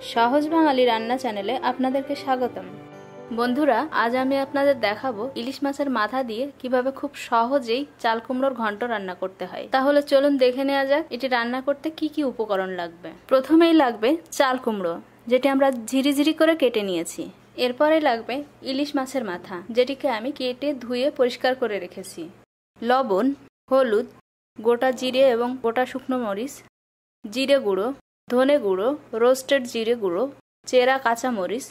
সহজ বাঙালি রান্না চ্যানেলে আপনাদেরকে স্বাগতম। বন্ধুরা, আজ আমি আপনাদের দেখাবো ইলিশ মাছের মাথা দিয়ে কিভাবে খুব সহজেই চাল কুমড়োর ঘন্ট রান্না করতে হয়। তাহলে চলুন দেখে নেওয়া যাক এটি রান্না করতে কি কি উপকরণ লাগবে। প্রথমেই লাগবে চাল কুমড়ো, যেটি আমরা ঝিরিঝিরি করে কেটে নিয়েছি। এরপরে লাগবে ইলিশ মাছের মাথা, যেটিকে আমি কেটে ধুয়ে পরিষ্কার করে রেখেছি। লবণ, হলুদ, গোটা জিরে এবং গোটা শুকনো মরিচ, জিরে গুঁড়ো, ধনে গুঁড়ো, রোস্টেড জিরে গুঁড়ো, চেরা কাঁচা মরিচ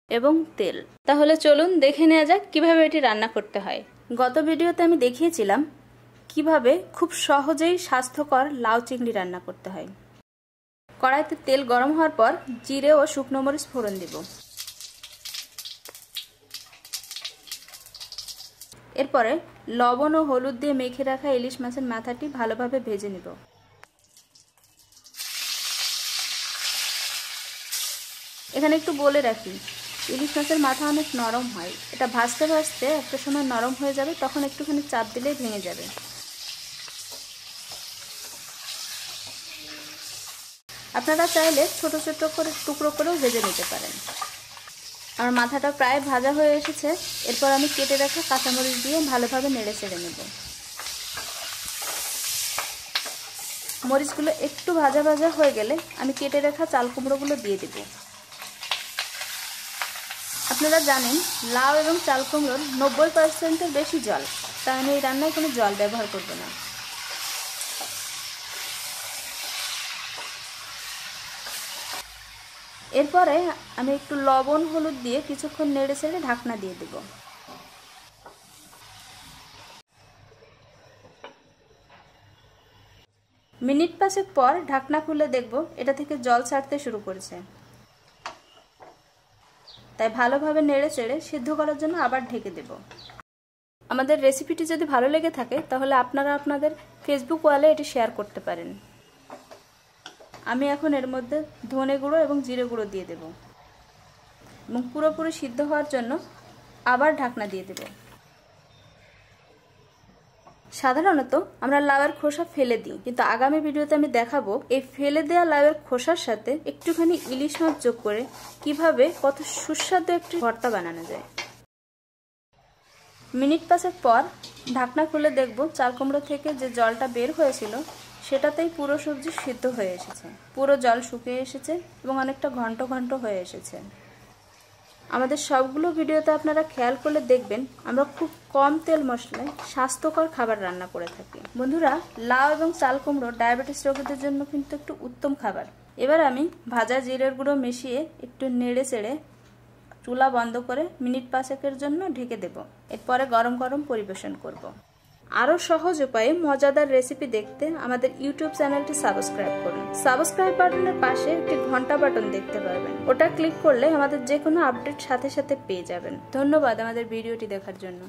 এবং তেল। তাহলে চলুন দেখে নেওয়া যাক কিভাবে এটি রান্না করতে হয়। গত ভিডিওতে আমি দেখিয়েছিলাম কিভাবে খুব সহজেই স্বাস্থ্যকর লাউ চিংড়ি রান্না করতে হয়। কড়াইতে তেল গরম হওয়ার পর জিরে ও শুকনো মরিচ ফোড়ন দিব। এরপরে লবণ ও হলুদ দিয়ে মেখে রাখা ইলিশ মাছের মাথাটি ভালোভাবে ভেজে নিব। এখানে একটু বলে রাখি, ইলিশ মাছের মাথা অনেক নরম হয়। এটা ভাজতে ভাজতে একটা সময় নরম হয়ে যাবে, তখন একটুখানি চাপ দিলেই ভেঙে যাবে। আপনারা চাইলে ছোট ছোট করে টুকরো করেও ভেজে নিতে পারেন। আমার মাথাটা প্রায় ভাজা হয়ে এসেছে। এরপর আমি কেটে রাখা কাঁচামরিচ দিয়ে ভালোভাবে নেড়ে চেড়ে নেব। মরিচগুলো একটু ভাজা ভাজা হয়ে গেলে আমি কেটে রাখা চাল কুমড়োগুলো দিয়ে দেব। আপনারা জানেন লাউ এবং চাল কুমড়োর 90%-এর বেশি জল, তাই আমি এই রান্নায় কোনো জল ব্যবহার করব না। এরপরে আমি একটু লবণ হলুদ দিয়ে কিছুক্ষণ নেড়ে চেড়ে ঢাকনা দিয়ে দেব। মিনিট 5 পর ঢাকনা খুলে দেখব এটা থেকে জল ছাড়তে শুরু করেছে। তাই ভালোভাবে নেড়ে চেড়ে সিদ্ধ করার জন্য আবার ঢেকে দেব। আমাদের রেসিপিটি যদি ভালো লেগে থাকে তাহলে আপনারা আপনাদের ফেসবুক ওয়ালে এটি শেয়ার করতে পারেন। আমি এখন এর মধ্যে ধনে গুঁড়ো এবং জিরে গুঁড়ো দিয়ে দেব এবং পুরোপুরি সিদ্ধ হওয়ার জন্য আবার ঢাকনা দিয়ে দেব। সাধারণত আমরা লাউয়ের খোসা ফেলে দিই, কিন্তু আগামী ভিডিওতে আমি দেখাবো এই ফেলে দেওয়া লাউয়ের খোসার সাথে একটুখানি ইলিশ মাছ যোগ করে কিভাবে কত সুস্বাদু একটি ভর্তা বানানো যায়। মিনিট 5 পর ঢাকনা খুলে দেখব চাল কুমড়ো থেকে যে জলটা বের হয়েছিল সেটাতেই পুরো সবজি সিদ্ধ হয়ে এসেছে। পুরো জল শুকিয়ে এসেছে এবং অনেকটা ঘন্ট ঘন্ট হয়ে এসেছে। আমাদের সবগুলো ভিডিওতে আপনারা খেয়াল করলে দেখবেন আমরা খুব কম তেল মশলায় স্বাস্থ্যকর খাবার রান্না করে থাকি। বন্ধুরা, লাউ এবং চাল কুমড়ো ডায়াবেটিস রোগীদের জন্য কিন্তু একটু উত্তম খাবার। এবার আমি ভাজা জিরের গুঁড়ো মিশিয়ে একটু নেড়ে চেড়ে চুলা বন্ধ করে মিনিট 5-এর জন্য ঢেকে দেব। এরপরে গরম গরম পরিবেশন করব। আরও সহজ উপায়ে মজাদার রেসিপি দেখতে আমাদের ইউটিউব চ্যানেলটি সাবস্ক্রাইব করুন। সাবস্ক্রাইব বাটনের পাশে একটি ঘন্টা বাটন দেখতে পারবেন। ওটা ক্লিক করলে আমাদের যে কোনো আপডেট সাথে সাথে পেয়ে যাবেন। ধন্যবাদ আমাদের ভিডিওটি দেখার জন্য।